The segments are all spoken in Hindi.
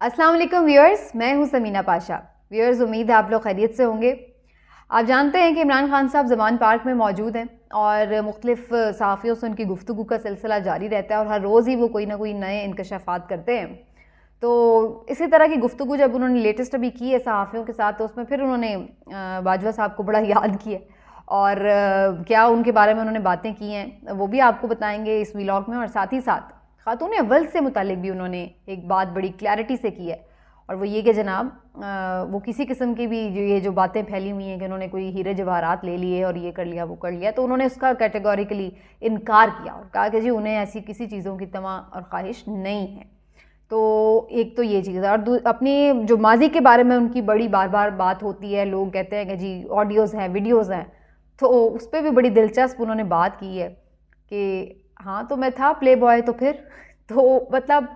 अस्सलाम वालेकुम व्यूअर्स, मैं हूं समीना पाशा। व्यूअर्स, उम्मीद है आप लोग खैरियत से होंगे। आप जानते हैं कि इमरान खान साहब ज़मान पार्क में मौजूद हैं और मुख्तलिफ सहाफ़ियों से उनकी गुफ्तगू का सिलसिला जारी रहता है और हर रोज़ ही वो कोई ना कोई नए इंकशाफात करते हैं। तो इसी तरह की गुफ्तगू जब उन्होंने लेटेस्ट अभी की है सहाफ़ियों के साथ, तो उसमें फिर उन्होंने बाजवा साहब को बड़ा याद किया और क्या उनके बारे में उन्होंने बातें की हैं वो भी आपको बताएंगे इस व्लॉग में। और साथ ही साथ खातून अव्वल से मुतालिक भी उन्होंने एक बात बड़ी क्लैरिटी से की है, और वो ये कि जनाब वो किसी किस्म की भी जो बातें फैली हुई हैं कि उन्होंने कोई हीरे जवाहरात ले लिए और ये कर लिया वो कर लिया, तो उन्होंने उसका कैटेगोरिकली इनकार किया और कहा कि जी उन्हें ऐसी किसी चीज़ों की तमा और ख्वाहिश नहीं है। तो एक तो ये चीज़ है, और अपनी जो माजी के बारे में उनकी बड़ी बार बार बात होती है, लोग कहते हैं कि जी ऑडियोज़ हैं, वीडियोज़ हैं, तो उस पर भी बड़ी दिलचस्प उन्होंने बात की है कि हाँ तो मैं था प्ले बॉय, तो फिर तो मतलब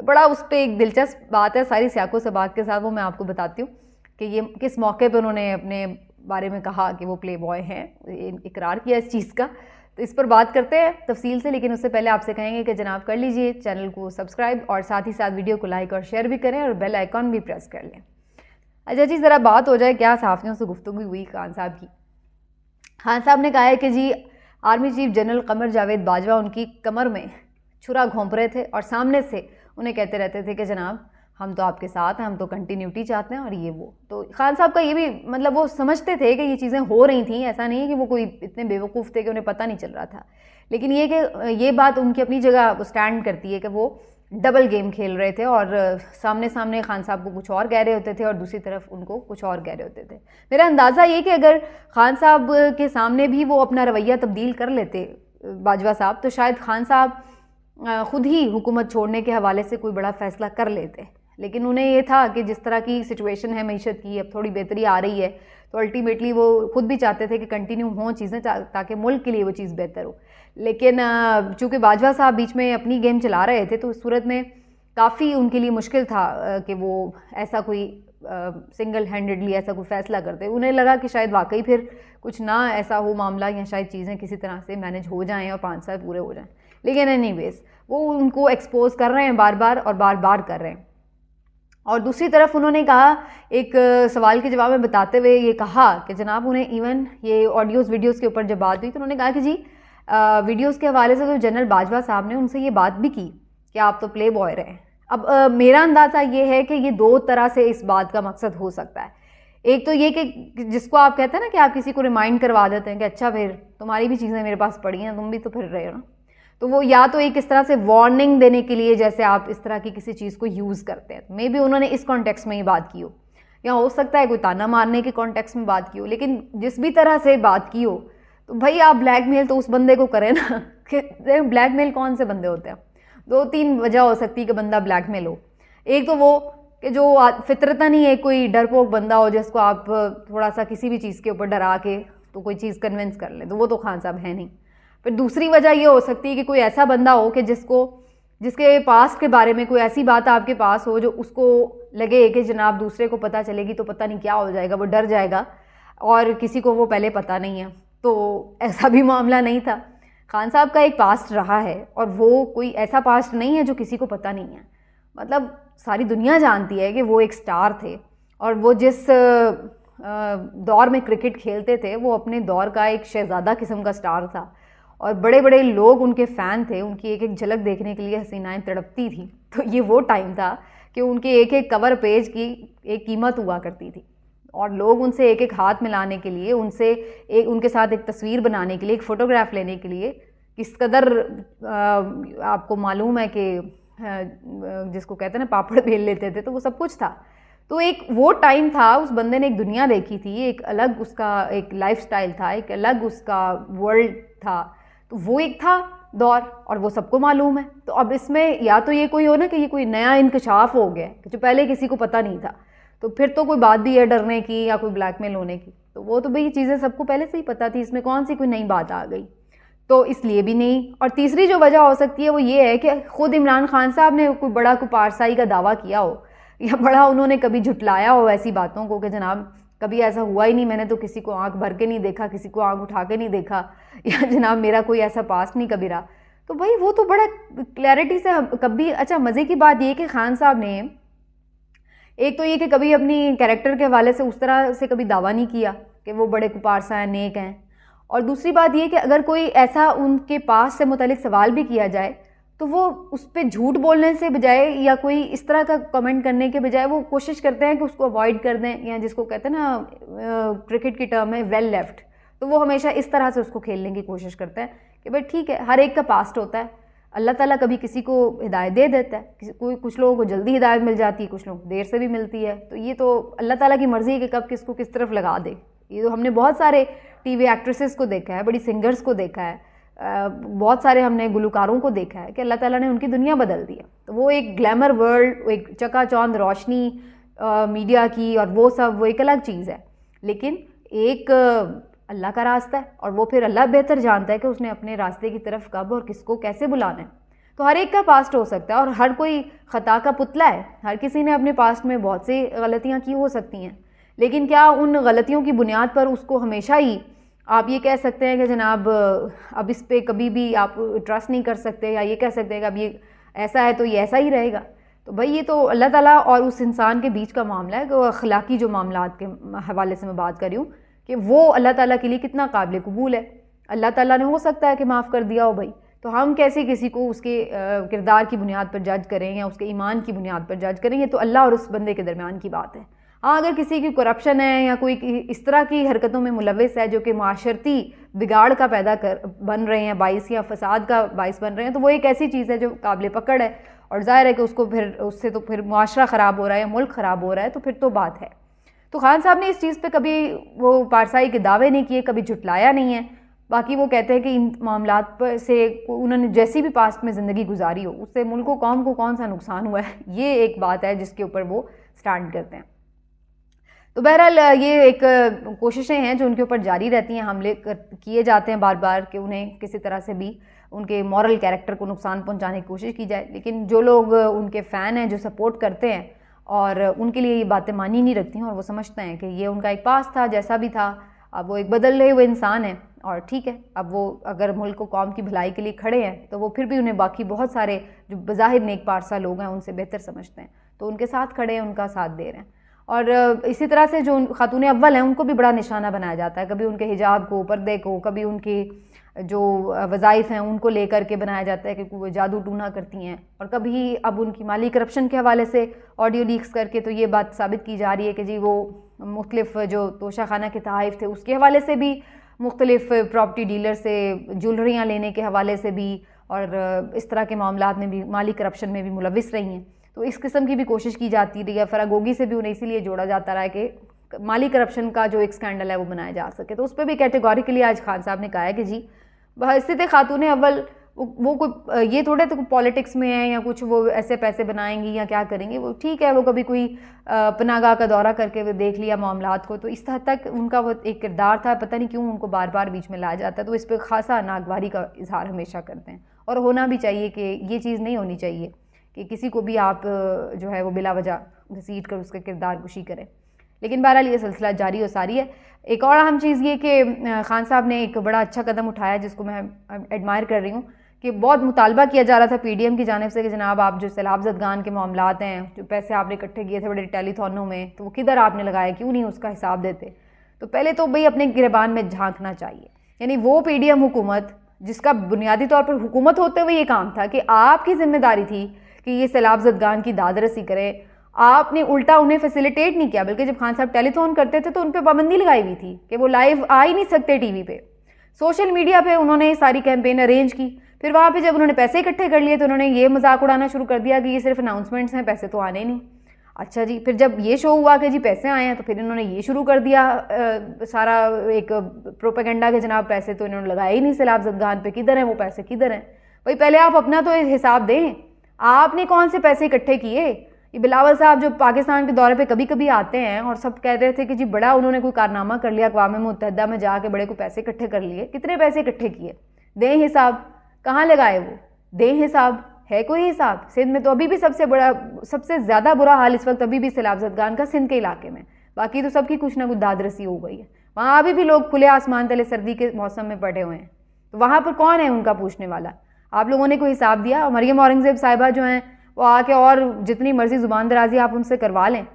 बड़ा उस पर एक दिलचस्प बात है सारी सियाको सबाक के साथ, वो मैं आपको बताती हूँ कि ये किस मौके पे उन्होंने अपने बारे में कहा कि वो प्ले बॉय हैं, इकरार किया इस चीज़ का। तो इस पर बात करते हैं तफसील से, लेकिन उससे पहले आपसे कहेंगे कि जनाब कर लीजिए चैनल को सब्सक्राइब और साथ ही साथ वीडियो को लाइक और शेयर भी करें और बेल आइकॉन भी प्रेस कर लें। अच्छा जी, ज़रा बात हो जाए क्या सहाफ़ियों से गुफ्तगू हुई खान साहब की। खान साहब ने कहा है कि जी army chief general Qamar Javed Bajwa उनकी कमर में छुरा घोंप रहे थे और सामने से उन्हें कहते रहते थे कि जनाब हम तो आपके साथ हैं, हम तो कंटिन्यूटी चाहते हैं और ये वो। तो खान साहब का ये भी मतलब वो समझते थे कि ये चीज़ें हो रही थी, ऐसा नहीं है कि वो कोई इतने बेवकूफ़ थे कि उन्हें पता नहीं चल रहा था। लेकिन ये कि ये बात उनकी अपनी जगह स्टैंड करती है कि वो डबल गेम खेल रहे थे और सामने सामने खान साहब को कुछ और कह रहे होते थे और दूसरी तरफ उनको कुछ और कह रहे होते थे। मेरा अंदाज़ा ये कि अगर खान साहब के सामने भी वो अपना रवैया तब्दील कर लेते बाजवा साहब, तो शायद खान साहब ख़ुद ही हुकूमत छोड़ने के हवाले से कोई बड़ा फ़ैसला कर लेते। लेकिन उन्हें ये था कि जिस तरह की सिचुएशन है मईशत की, अब थोड़ी बेहतरी आ रही है, तो अल्टीमेटली वो खुद भी चाहते थे कि कंटिन्यू हों चीज़ें ताकि मुल्क के लिए वो चीज़ बेहतर हो। लेकिन चूँकि बाजवा साहब बीच में अपनी गेम चला रहे थे, तो उस सूरत में काफ़ी उनके लिए मुश्किल था कि वो ऐसा कोई सिंगल हैंडेडली ऐसा कोई फ़ैसला करते। उन्हें लगा कि शायद वाकई फिर कुछ ना ऐसा हो मामला, या शायद चीज़ें किसी तरह से मैनेज हो जाएँ और 5 साल पूरे हो जाएँ। लेकिन एनीवेज़ वो उनको एक्सपोज कर रहे हैं बार बार और बार बार कर रहे हैं। और दूसरी तरफ उन्होंने कहा, एक सवाल के जवाब में बताते हुए ये कहा कि जनाब उन्हें इवन ये ऑडियोज़ वीडियोज़ के ऊपर जब बात हुई तो उन्होंने कहा कि जी वीडियोज़ के हवाले से तो जनरल बाजवा साहब ने उनसे ये बात भी की कि आप तो प्ले बॉय रहे। अब मेरा अंदाज़ा ये है कि ये दो तरह से इस बात का मकसद हो सकता है। एक तो ये कि जिसको आप कहते हैं ना कि आप किसी को रिमाइंड करवा देते हैं कि अच्छा फिर तुम्हारी भी चीज़ें मेरे पास पड़ी हैं, तुम भी तो फिर रहे हो ना, तो वो या तो एक इस तरह से वार्निंग देने के लिए जैसे आप इस तरह की किसी चीज़ को यूज़ करते हैं, मे बी उन्होंने इस कॉन्टेक्स्ट में ही बात की हो, या हो सकता है कोई ताना मारने के कॉन्टेक्स्ट में बात की हो। लेकिन जिस भी तरह से बात की हो, तो भाई आप ब्लैकमेल तो उस बंदे को करें ना कि ब्लैकमेल कौन से बंदे होते हैं। 2-3 वजह हो सकती है कि बंदा ब्लैकमेल हो। एक तो वो कि जो फितरतन ही एक कोई डरपोक बंदा हो जिसको आप थोड़ा सा किसी भी चीज़ के ऊपर डरा के तो कोई चीज़ कन्विंस कर ले, तो वो तो खान साहब है नहीं। फिर दूसरी वजह ये हो सकती है कि कोई ऐसा बंदा हो कि जिसके पास्ट के बारे में कोई ऐसी बात आपके पास हो जो उसको लगे कि जनाब दूसरे को पता चलेगी तो पता नहीं क्या हो जाएगा, वो डर जाएगा, और किसी को वो पहले पता नहीं है। तो ऐसा भी मामला नहीं था। खान साहब का एक पास्ट रहा है और वो कोई ऐसा पास्ट नहीं है जो किसी को पता नहीं है। मतलब सारी दुनिया जानती है कि वो एक स्टार थे और वो जिस दौर में क्रिकेट खेलते थे वो अपने दौर का एक शहजादा किस्म का स्टार था और बड़े बड़े लोग उनके फ़ैन थे। उनकी एक एक झलक देखने के लिए हसीनाएं तड़पती थी। तो ये वो टाइम था कि उनके एक एक कवर पेज की एक कीमत हुआ करती थी और लोग उनसे एक एक हाथ मिलाने के लिए, उनके साथ एक तस्वीर बनाने के लिए, एक फ़ोटोग्राफ लेने के लिए किस कदर आपको मालूम है कि जिसको कहते हैं ना पापड़ बेल लेते थे, तो वो सब कुछ था। तो एक वो टाइम था, उस बंदे ने एक दुनिया देखी थी, एक अलग उसका एक लाइफस्टाइल था, एक अलग उसका वर्ल्ड था। तो वो एक था दौर और वो सबको मालूम है। तो अब इसमें या तो ये कोई हो ना कि ये कोई नया इंकशाफ हो गया जो पहले किसी को पता नहीं था, तो फिर तो कोई बात भी है डरने की या कोई ब्लैकमेल होने की। तो वो तो भाई ये चीज़ें सबको पहले से ही पता थी, इसमें कौन सी कोई नई बात आ गई, तो इसलिए भी नहीं। और तीसरी जो वजह हो सकती है वो ये है कि ख़ुद इमरान खान साहब ने कोई बड़ा कोई पारसाई का दावा किया हो या बड़ा उन्होंने कभी झुटलाया हो ऐसी बातों को कि जनाब कभी ऐसा हुआ ही नहीं, मैंने तो किसी को आंख भर के नहीं देखा, किसी को आंख उठा के नहीं देखा, या जनाब मेरा कोई ऐसा पास्ट नहीं कभी रहा। तो भाई वो तो बड़ा क्लैरिटी से कभी। अच्छा, मज़े की बात ये कि खान साहब ने एक तो ये कि कभी अपनी कैरेक्टर के हवाले से उस तरह से कभी दावा नहीं किया कि वो बड़े कुपारसा हैं, नेक हैं। और दूसरी बात ये कि अगर कोई ऐसा उनके पास से मुतालिक सवाल भी किया जाए तो वो उस पर झूठ बोलने से बजाय या कोई इस तरह का कमेंट करने के बजाय वो कोशिश करते हैं कि उसको अवॉइड कर दें, या जिसको कहते हैं ना क्रिकेट की टर्म है वेल लेफ्ट, तो वो हमेशा इस तरह से उसको खेलने की कोशिश करते हैं कि भाई ठीक है, हर एक का पास्ट होता है, अल्लाह ताला कभी किसी को हिदायत दे देता है, कुछ लोगों को जल्दी हिदायत मिल जाती है, कुछ लोगों को देर से भी मिलती है। तो ये तो अल्लाह ताला की मर्ज़ी है कि कब किसको किस तरफ लगा दे। ये तो हमने बहुत सारे टीवी एक्ट्रेसेस को देखा है, बड़ी सिंगर्स को देखा है, बहुत सारे हमने गुलकारों को देखा है कि अल्लाह ताला ने उनकी दुनिया बदल दी है। तो वो एक ग्लैमर वर्ल्ड, एक चकाचौंध रोशनी मीडिया की, और वो सब वो एक अलग चीज़ है। लेकिन एक अल्लाह का रास्ता है, और वो फिर अल्लाह बेहतर जानता है कि उसने अपने रास्ते की तरफ कब और किसको कैसे बुलाना है। तो हर एक का पास्ट हो सकता है, और हर कोई ख़ता का पुतला है, हर किसी ने अपने पास्ट में बहुत सी गलतियाँ की हो सकती हैं। लेकिन क्या उन गलतियों की बुनियाद पर उसको हमेशा ही आप ये कह सकते हैं कि जनाब अब इस पर कभी भी आप ट्रस्ट नहीं कर सकते, या ये कह सकते हैं कि अब ये ऐसा है तो ये ऐसा ही रहेगा? तो भाई ये तो अल्लाह ताला और उस इंसान के बीच का मामला है, कि अखलाकी जो मामलात के हवाले से मैं बात कर रही हूँ कि वो अल्लाह ताला के लिए कितना काबिल कबूल है। अल्लाह ताला ने हो सकता है कि माफ़ कर दिया हो भाई, तो हम कैसे किसी को उसके किरदार की बुनियाद पर जज करें या उसके ईमान की बुनियाद पर जज करें? ये तो अल्लाह और उस बंदे के दरमियान की बात है। हाँ, अगर किसी की करप्शन है या कोई इस तरह की हरकतों में मुलविस है जो कि माशरती बिगाड़ का बन रहे हैं, बाइस या फसाद का बाइस बन रहे हैं, तो वो एक ऐसी चीज़ है जो काबिल पकड़ है, और ज़ाहिर है कि उसको फिर उससे तो फिर मुआशरा ख़राब हो रहा है, मुल्क ख़राब हो रहा है, तो फिर तो बात है। तो खान साहब ने इस चीज़ पे कभी वो पारसाई के दावे नहीं किए, कभी झुटलाया नहीं है। बाकी वो कहते हैं कि इन मामलात पर से उन्होंने जैसी भी पास्ट में ज़िंदगी गुजारी हो उससे मुल्क को कौम को कौन सा नुकसान हुआ है, ये एक बात है जिसके ऊपर वो स्टैंड करते हैं। तो बहरहाल ये एक कोशिशें हैं जो उनके ऊपर जारी रहती हैं, हमले किए जाते हैं बार बार कि उन्हें किसी तरह से भी उनके मॉरल कैरेक्टर को नुकसान पहुंचाने की कोशिश की जाए। लेकिन जो लोग उनके फ़ैन हैं, जो सपोर्ट करते हैं, और उनके लिए ये बातें मानी नहीं रखती हैं, और वो समझते हैं कि ये उनका एक पास था, जैसा भी था, अब वो एक बदल रहे हुए इंसान है, और ठीक है, अब वो अगर मुल्क को कौम की भलाई के लिए खड़े हैं तो वो फिर भी उन्हें बाकी बहुत सारे जो बज़ाहिर नेक पारसा लोग हैं उनसे बेहतर समझते हैं, तो उनके साथ खड़े हैं, उनका साथ दे रहे हैं। और इसी तरह से जो खातून अव्वल हैं उनको भी बड़ा निशाना बनाया जाता है, कभी उनके हिजाब को, पर्दे को, कभी उनकी जो वज़ाइफ़ हैं उनको लेकर के बनाया जाता है कि वो जादू टूना करती हैं, और कभी अब उनकी माली करप्शन के हवाले से ऑडियो लीक्स करके तो ये बात साबित की जा रही है कि जी वो मुख्तलिफ जो तोशा खाना के तहाइफ थे उसके हवाले से भी, मुख्तलिफ प्रॉपर्टी डीलर से ज्वेलरियाँ लेने के हवाले से भी, और इस तरह के मामलात में भी, माली करप्शन में भी मुलविस रही हैं। तो इस किस्म की भी कोशिश की जाती रही है। फरागोगी से भी उन्हें इसीलिए जोड़ा जाता रहा है कि माली करप्शन का जो एक स्कैंडल है वो बनाया जा सके। तो उस पर भी कैटेगोरिकली आज खान साहब ने कहा है कि जी बहैसियत खातून अव्वल वो कोई ये थोड़े तो पॉलिटिक्स में है या कुछ वो ऐसे पैसे बनाएंगी या क्या करेंगी, वो ठीक है, वो कभी कोई पनागाह का दौरा करके वो देख लिया मामलात को, तो इस हद तक उनका वो एक किरदार था, पता नहीं क्यों उनको बार बार बीच में लाया जाता है। तो इस पर खासा नागवारी का इजहार हमेशा करते हैं, और होना भी चाहिए कि ये चीज़ नहीं होनी चाहिए कि किसी को भी आप जो है वो बिला वजह घसीट कर उसका किरदार कुशी करें। लेकिन बहरहाल ये सिलसिला जारी और सारी है। एक और अहम चीज़ ये कि खान साहब ने एक बड़ा अच्छा कदम उठाया जिसको मैं एडमायर कर रही हूँ, कि बहुत मुतालबा किया जा रहा था पीडीएम की जानिब से कि जनाब आप जो सैलाब ज़दगान के मामलात हैं, जो पैसे आपने इकट्ठे किए थे बड़े टेलीथॉनों में, तो वो किधर आपने लगाए, क्यों नहीं उसका हिसाब देते। तो पहले तो भाई अपने गिरबान में झांकना चाहिए, यानी वो पीडीएम हुकूमत जिसका बुनियादी तौर पर हुकूमत होते हुए ये काम था कि आपकी जिम्मेदारी थी कि ये सैलाब ज़दगान की दाद रसी करें, आपने उल्टा उन्हें फैसिलिटेट नहीं किया, बल्कि जब खान साहब टेलीथॉन करते थे तो उन पर पाबंदी लगाई हुई थी कि वो लाइव आ ही नहीं सकते टीवी पे। सोशल मीडिया पे उन्होंने सारी कैंपेन अरेंज की, फिर वहाँ पे जब उन्होंने पैसे इकट्ठे कर लिए तो उन्होंने ये मजाक उड़ाना शुरू कर दिया कि ये सिर्फ अनाउंसमेंट्स हैं, पैसे तो आने नहीं। अच्छा जी, फिर जब ये शो हुआ कि जी पैसे आए हैं तो फिर इन्होंने ये शुरू कर दिया सारा एक प्रोपेगेंडा के जनाब पैसे तो इन्होंने लगाए ही नहीं सैलाब ज़दगान पे, किधर हैं वो पैसे, किधर हैं भाई, पहले आप अपना तो हिसाब दें, आपने कौन से पैसे इकट्ठे किए। ये बिलावल साहब जो पाकिस्तान के दौरे पे कभी कभी आते हैं और सब कह रहे थे कि जी बड़ा उन्होंने कोई कारनामा कर लिया, अक़वाम मुत्तहिदा में जाके बड़े को पैसे इकट्ठे कर लिए, कितने पैसे इकट्ठे किए, दें हिसाब, कहाँ लगाए वो, दें हिसाब, है कोई हिसाब। सिंध में तो अभी भी सबसे ज़्यादा बुरा हाल इस वक्त अभी भी सैलाब ज़दगान का सिंध के इलाके में, बाकी तो सबकी कुछ ना कुछ दादरसी हो गई है, वहाँ अभी भी लोग खुले आसमान तले सर्दी के मौसम में पड़े हुए हैं, तो वहाँ पर कौन है उनका पूछने वाला। आप लोगों ने कोई हिसाब दिया। मरियम औरंगज़ेब साहिबा जो हैं वो आके और जितनी मर्जी ज़ुबान दराजी आप उनसे करवा लें,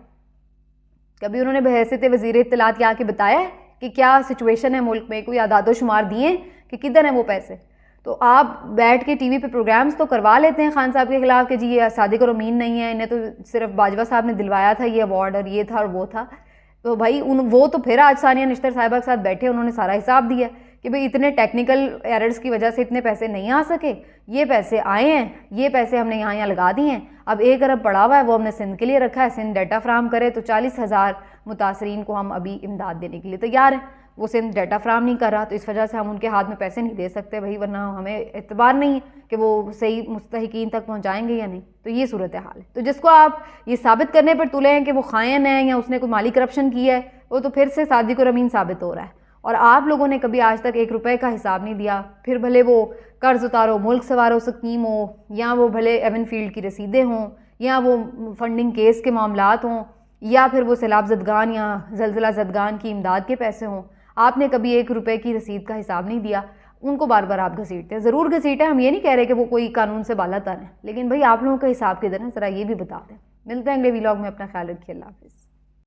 कभी उन्होंने बहैसियत वज़ीर इत्तलात यहाँ के बताया है कि क्या सिचुएशन है मुल्क में, कोई आदादो शुमार दिए कि किधर हैं वो पैसे? तो आप बैठ के टीवी पे प्रोग्राम्स तो करवा लेते हैं खान साहब के खिलाफ कि जी ये सादिक और अमीन नहीं है, इन्हें तो सिर्फ बाजवा साहब ने दिलवाया था ये अवार्ड और ये था और वो था। तो भाई वो तो फिर आज सानिया निश्तर साहिबा के साथ बैठे, उन्होंने सारा हिसाब दिया कि भाई इतने टेक्निकल एरर्स की वजह से इतने पैसे नहीं आ सके, ये पैसे आए हैं, ये पैसे हमने यहाँ लगा दिए हैं, अब 1 अरब पड़ा हुआ है वो हमने सिंध के लिए रखा है, सिंध डाटा फ्राहम करे तो 40,000 मुतासरीन को हम अभी इमदाद देने के लिए तैयार हैं। वो सिंध डाटा फ्राहम नहीं कर रहा तो इस वजह से हम उनके हाथ में पैसे नहीं दे सकते भाई, वरना हमें एतबार नहीं है कि वो सही मुस्तहिकीन तक पहुँचाएंगे या नहीं। तो ये सूरत हाल है। तो जिसको आप ये साबित करने पर तुले हैं कि वो खायन है या उसने कोई माली करप्शन किया है, वो तो फिर से सादिक और अमीन साबित हो रहा है। और आप लोगों ने कभी आज तक 1 रुपए का हिसाब नहीं दिया, फिर भले वो कर्ज उतारो मुल्क सवारो स्कीम हो, या वो भले एवन फील्ड की रसीदें हों, या वो फंडिंग केस के मामलात हों, या फिर वो सैलाब ज़दगान या ज़लज़ला ज़दगान की इमदाद के पैसे हों, आपने कभी 1 रुपए की रसीद का हिसाब नहीं दिया। उनको बार बार आप घसीटते हैं, ज़रूर घसीटें, हम ये नहीं कह रहे कि वो कोई कानून से बाला तर हैं, लेकिन भाई आप लोगों का हिसाब किधर है ज़रा ये भी बता दें। मिलते हैं अगले व्लॉग में, अपना ख्याल रखिए, अल्लाह हाफ़िज़।